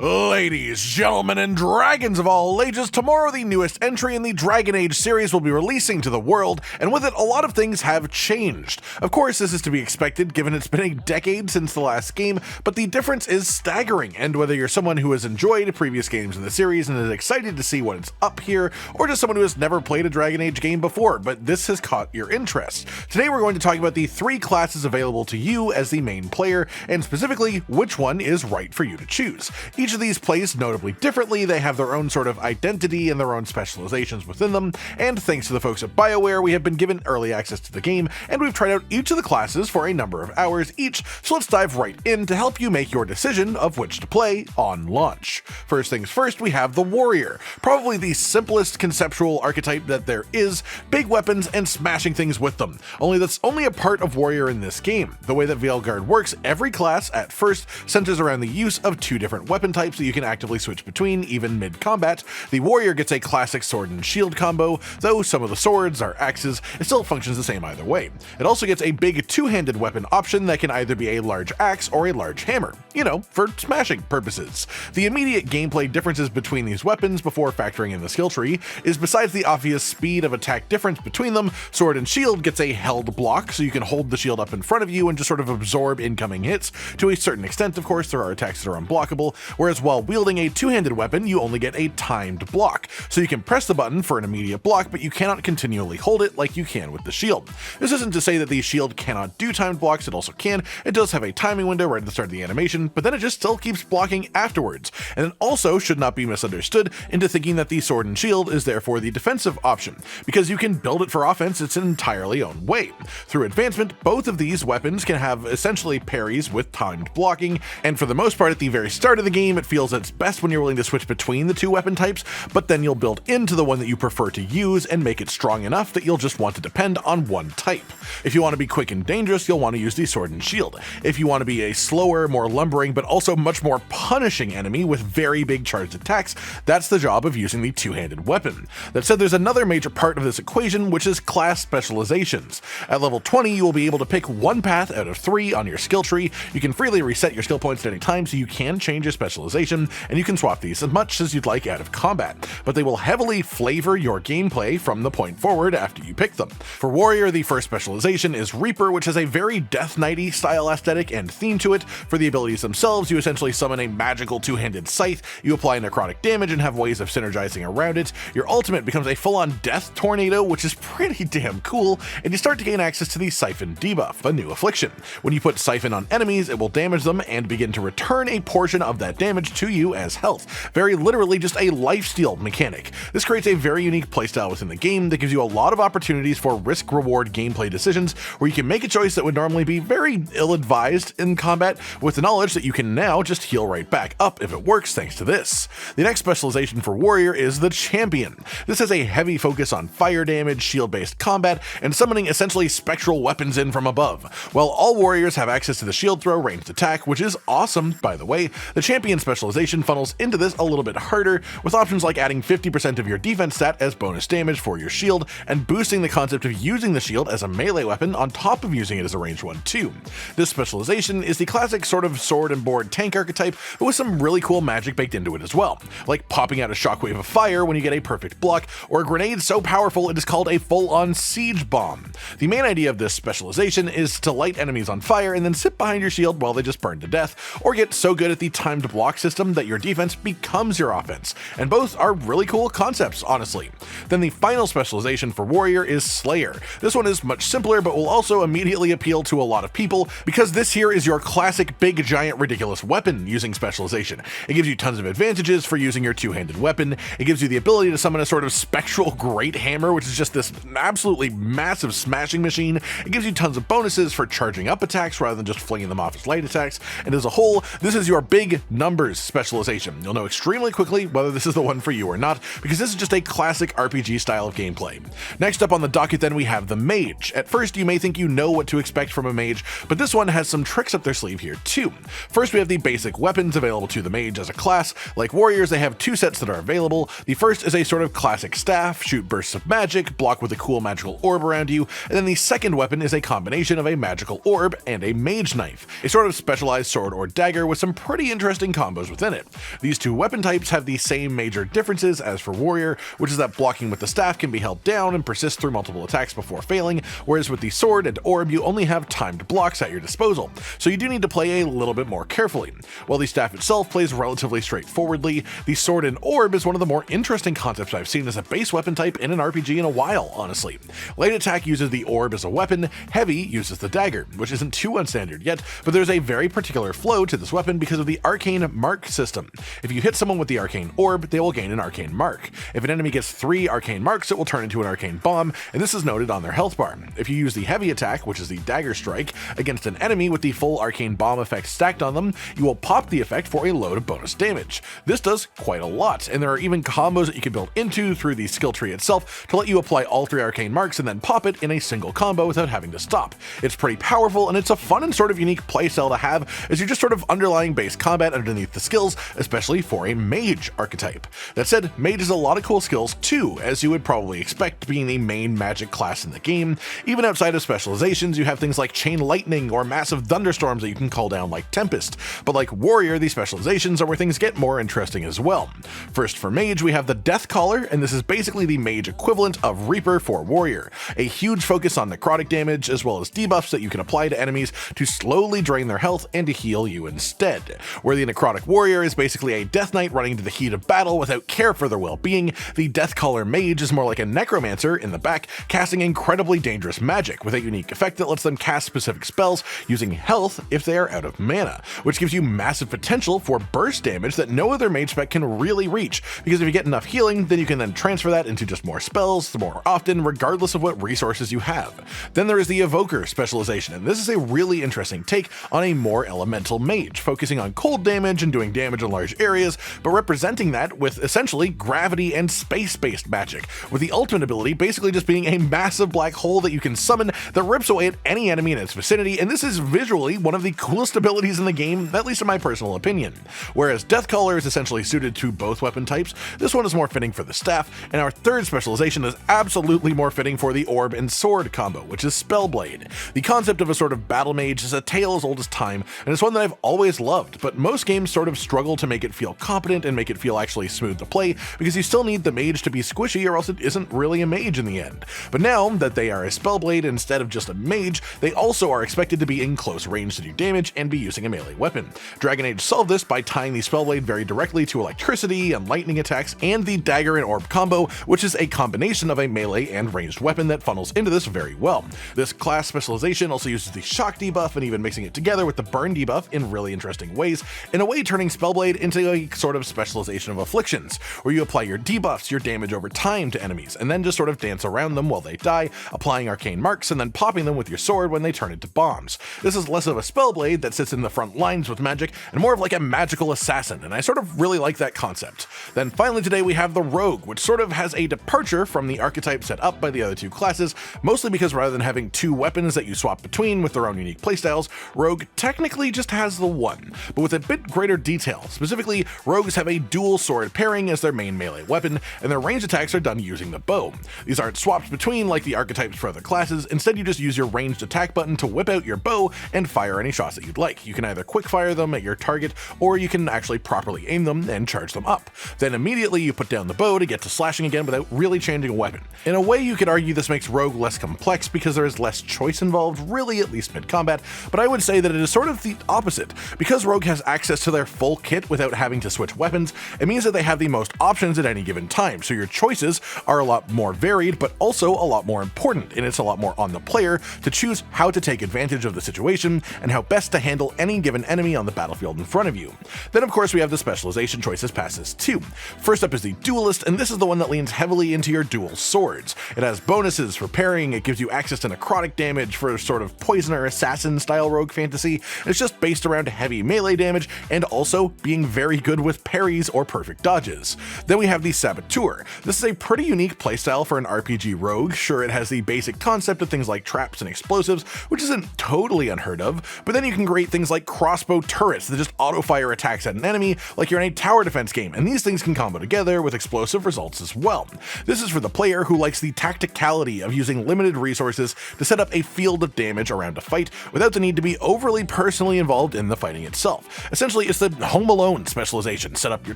Ladies, gentlemen, and dragons of all ages, tomorrow the newest entry in the Dragon Age series will be releasing to the world, and with it a lot of things have changed. Of course, this is to be expected given it's been a decade since the last game, but the difference is staggering, and whether you're someone who has enjoyed previous games in the series and is excited to see what's up here, or just someone who has never played a Dragon Age game before, but this has caught your interest. Today we're going to talk about the 3 classes available to you as the main player, and specifically which one is right for you to choose. Each of these plays notably differently, they have their own sort of identity and their own specializations within them, and thanks to the folks at BioWare, we have been given early access to the game, and we've tried out each of the classes for a number of hours each, so let's dive right in to help you make your decision of which to play on launch. First things first, we have the Warrior, probably the simplest conceptual archetype that there is, big weapons and smashing things with them, only that's only a part of Warrior in this game. The way that Veilguard works, every class at first centers around the use of 2 different weapon types that you can actively switch between, even mid-combat. The Warrior gets a classic sword and shield combo, though some of the swords are axes, it still functions the same either way. It also gets a big 2-handed weapon option that can either be a large axe or a large hammer, you know, for smashing purposes. The immediate gameplay differences between these weapons before factoring in the skill tree is, besides the obvious speed of attack difference between them, sword and shield gets a held block, so you can hold the shield up in front of you and just sort of absorb incoming hits. To a certain extent, of course, there are attacks that are unblockable, whereas while wielding a 2-handed weapon, you only get a timed block, so you can press the button for an immediate block, but you cannot continually hold it like you can with the shield. This isn't to say that the shield cannot do timed blocks, it also can. It does have a timing window right at the start of the animation, but then it just still keeps blocking afterwards, and it also should not be misunderstood into thinking that the sword and shield is therefore the defensive option, because you can build it for offense its entirely own way. Through advancement, both of these weapons can have essentially parries with timed blocking, and for the most part at the very start of the game it feels its best when you're willing to switch between the 2 weapon types, but then you'll build into the one that you prefer to use and make it strong enough that you'll just want to depend on one type. If you want to be quick and dangerous, you'll want to use the sword and shield. If you want to be a slower, more lumbering, but also much more punishing enemy with very big charged attacks, that's the job of using the 2-handed weapon. That said, there's another major part of this equation, which is class specializations. At level 20, you will be able to pick 1 path out of 3 on your skill tree. You can freely reset your skill points at any time, so you can change your specialization, and you can swap these as much as you'd like out of combat, but they will heavily flavor your gameplay from the point forward after you pick them. For Warrior, the first specialization is Reaper, which has a very Death Knight-y style aesthetic and theme to it. For the abilities themselves, you essentially summon a magical 2-handed scythe, you apply necrotic damage and have ways of synergizing around it. Your ultimate becomes a full-on death tornado, which is pretty damn cool, and you start to gain access to the Siphon debuff, a new affliction. When you put Siphon on enemies, it will damage them and begin to return a portion of that damage to you as health. Very literally just a lifesteal mechanic. This creates a very unique playstyle within the game that gives you a lot of opportunities for risk-reward gameplay decisions where you can make a choice that would normally be very ill-advised in combat, with the knowledge that you can now just heal right back up if it works thanks to this. The next specialization for Warrior is the Champion. This has a heavy focus on fire damage, shield-based combat, and summoning essentially spectral weapons in from above. While all Warriors have access to the shield throw ranged attack, which is awesome by the way, the Champion specialization funnels into this a little bit harder, with options like adding 50% of your defense stat as bonus damage for your shield, and boosting the concept of using the shield as a melee weapon on top of using it as a ranged one too. This specialization is the classic sort of sword and board tank archetype, but with some really cool magic baked into it as well, like popping out a shockwave of fire when you get a perfect block, or a grenade so powerful it is called a full-on siege bomb. The main idea of this specialization is to light enemies on fire and then sit behind your shield while they just burn to death, or get so good at the timed block system that your defense becomes your offense, and both are really cool concepts, honestly. Then the final specialization for Warrior is Slayer. This one is much simpler, but will also immediately appeal to a lot of people, because this here is your classic big giant ridiculous weapon using specialization. It gives you tons of advantages for using your 2-handed weapon. It gives you the ability to summon a sort of spectral great hammer, which is just this absolutely massive smashing machine. It gives you tons of bonuses for charging up attacks rather than just flinging them off as light attacks, and as a whole, this is your big numbers specialization. You'll know extremely quickly whether this is the one for you or not, because this is just a classic RPG style of gameplay. Next up on the docket then we have the Mage. At first you may think you know what to expect from a Mage, but this one has some tricks up their sleeve here too. First we have the basic weapons available to the Mage as a class. Like Warriors, they have 2 sets that are available. The first is a sort of classic staff, shoot bursts of magic, block with a cool magical orb around you, and then the second weapon is a combination of a magical orb and a mage knife, a sort of specialized sword or dagger with some pretty interesting combos within within it. These two weapon types have the same major differences as for Warrior, which is that blocking with the staff can be held down and persist through multiple attacks before failing, whereas with the sword and orb you only have timed blocks at your disposal, so you do need to play a little bit more carefully. While the staff itself plays relatively straightforwardly, the sword and orb is one of the more interesting concepts I've seen as a base weapon type in an RPG in a while, honestly. Light attack uses the orb as a weapon, heavy uses the dagger, which isn't too unstandard yet, but there's a very particular flow to this weapon because of the arcane mark system. If you hit someone with the arcane orb, they will gain an arcane mark. If an enemy gets 3 arcane marks, it will turn into an arcane bomb, and this is noted on their health bar. If you use the heavy attack, which is the dagger strike, against an enemy with the full arcane bomb effect stacked on them, you will pop the effect for a load of bonus damage. This does quite a lot, and there are even combos that you can build into through the skill tree itself to let you apply all 3 arcane marks and then pop it in a single combo without having to stop. It's pretty powerful, and it's a fun and sort of unique playstyle to have as you're just sort of underlying base combat underneath the skills, especially for a mage archetype. That said, mage has a lot of cool skills too, as you would probably expect being the main magic class in the game. Even outside of specializations, you have things like chain lightning or massive thunderstorms that you can call down like Tempest, but like Warrior, these specializations are where things get more interesting as well. First for mage, we have the Death Caller, and this is basically the mage equivalent of Reaper for Warrior. A huge focus on necrotic damage as well as debuffs that you can apply to enemies to slowly drain their health and to heal you instead. Where the necrotic warrior is basically a death knight running into the heat of battle without care for their well-being, the Death Caller mage is more like a necromancer in the back, casting incredibly dangerous magic with a unique effect that lets them cast specific spells using health if they are out of mana, which gives you massive potential for burst damage that no other mage spec can really reach, because if you get enough healing, then you can then transfer that into just more spells more often, regardless of what resources you have. Then there is the Evoker specialization, and this is a really interesting take on a more elemental mage, focusing on cold damage and doing damage in large areas, but representing that with essentially gravity and space-based magic, with the ultimate ability basically just being a massive black hole that you can summon that rips away at any enemy in its vicinity, and this is visually one of the coolest abilities in the game, at least in my personal opinion. Whereas Death Caller is essentially suited to both weapon types, this one is more fitting for the staff, and our third specialization is absolutely more fitting for the orb and sword combo, which is Spellblade. The concept of a sort of battle mage is a tale as old as time, and it's one that I've always loved, but most games sort of struggle to make it feel competent and make it feel actually smooth to play, because you still need the mage to be squishy or else it isn't really a mage in the end. But now that they are a Spellblade instead of just a mage, they also are expected to be in close range to do damage and be using a melee weapon. Dragon Age solved this by tying the Spellblade very directly to electricity and lightning attacks and the dagger and orb combo, which is a combination of a melee and ranged weapon that funnels into this very well. This class specialization also uses the shock debuff and even mixing it together with the burn debuff in really interesting ways, in a way turning Spellblade into a sort of specialization of afflictions, where you apply your debuffs, your damage over time to enemies, and then just sort of dance around them while they die, applying arcane marks and then popping them with your sword when they turn into bombs. This is less of a Spellblade that sits in the front lines with magic and more of like a magical assassin, and I sort of really like that concept. Then finally today we have the Rogue, which sort of has a departure from the archetype set up by the other two classes, mostly because rather than having 2 weapons that you swap between with their own unique playstyles, Rogue technically just has the one, but with a bit greater detail. Specifically, Rogues have a dual sword pairing as their main melee weapon, and their ranged attacks are done using the bow. These aren't swapped between like the archetypes for other classes, instead you just use your ranged attack button to whip out your bow and fire any shots that you'd like. You can either quick fire them at your target, or you can actually properly aim them and charge them up. Then immediately you put down the bow to get to slashing again without really changing a weapon. In a way you could argue this makes Rogue less complex because there is less choice involved, really, at least mid-combat, but I would say that it is sort of the opposite. Because Rogue has access to their full kit without having to switch weapons, it means that they have the most options at any given time, so your choices are a lot more varied, but also a lot more important, and it's a lot more on the player to choose how to take advantage of the situation and how best to handle any given enemy on the battlefield in front of you. Then of course we have the specialization choices passes too. First up is the Duelist, and this is the one that leans heavily into your dual swords. It has bonuses for parrying, it gives you access to necrotic damage for sort of poisoner assassin style rogue fantasy, and it's just based around heavy melee damage and also being very good with parries or perfect dodges. Then we have the Saboteur. This is a pretty unique playstyle for an RPG rogue. Sure, it has the basic concept of things like traps and explosives, which isn't totally unheard of, but then you can create things like crossbow turrets that just auto-fire attacks at an enemy like you're in a tower defense game, and these things can combo together with explosive results as well. This is for the player who likes the tacticality of using limited resources to set up a field of damage around a fight without the need to be overly personally involved in the fighting itself. Essentially, it's the Home Alone specialization. Set up your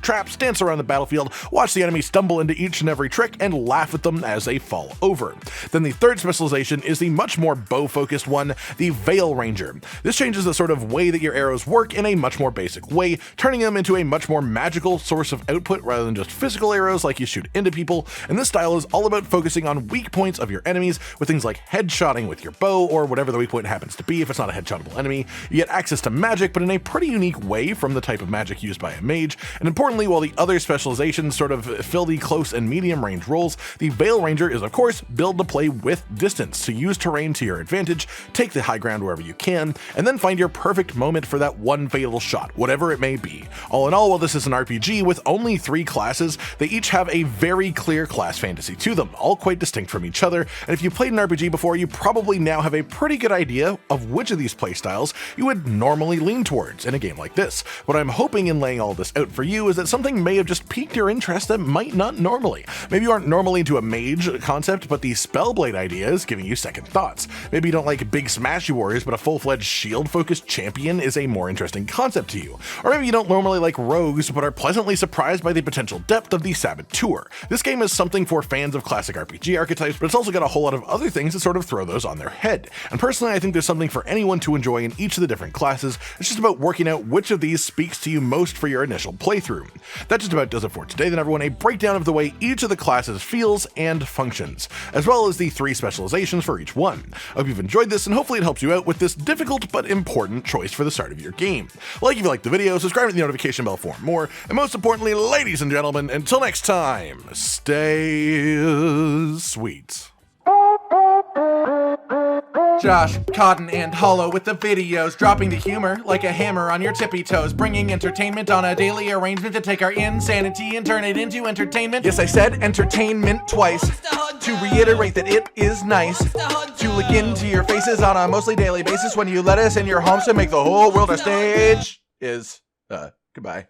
traps, dance around the battlefield, watch the enemy stumble into each and every trick, and laugh at them as they fall over. Then the third specialization is the much more bow-focused one, the Veil Ranger. This changes the sort of way that your arrows work in a much more basic way, turning them into a much more magical source of output rather than just physical arrows like you shoot into people, and this style is all about focusing on weak points of your enemies with things like headshotting with your bow or whatever the weak point happens to be if it's not a headshottable enemy. You get access to magic, but in a pretty unique way from the type of magic used by a mage, and importantly, while the other specializations sort of fill the close and medium range roles, the Veil Ranger is of course built to play with distance, to use terrain to your advantage, take the high ground wherever you can, and then find your perfect moment for that one fatal shot, whatever it may be. All in all, while this is an RPG with only 3 classes, they each have a very clear class fantasy to them, all quite distinct from each other, and if you played an RPG before, you probably now have a pretty good idea of which of these playstyles you would normally lean towards in a game like this. What I'm hoping in laying all this out for you is that something may have just piqued your interest that might not normally. Maybe you aren't normally into a mage concept, but the Spellblade idea is giving you second thoughts. Maybe you don't like big smashy warriors, but a full-fledged shield-focused champion is a more interesting concept to you. Or maybe you don't normally like rogues, but are pleasantly surprised by the potential depth of the Saboteur. This game is something for fans of classic RPG archetypes, but it's also got a whole lot of other things that sort of throw those on their head. And personally, I think there's something for anyone to enjoy in each of the different classes. It's just about working out which of these speaks to you most for your initial playthrough. That just about does it for today then, everyone. A breakdown of the way each of the classes feels and functions, as well as the 3 specializations for each one. I hope you've enjoyed this, and hopefully it helps you out with this difficult but important choice for the start of your game. Like if you liked the video, subscribe to the notification bell for more, and most importantly, ladies and gentlemen, until next time, stay sweet. Josh, Cotton, and Hollow with the videos, dropping the humor like a hammer on your tippy toes, bringing entertainment on a daily arrangement to take our insanity and turn it into entertainment. Yes, I said entertainment twice, to reiterate that it is nice to look into your faces on a mostly daily basis when you let us in your homes to make the whole world our stage. Goodbye.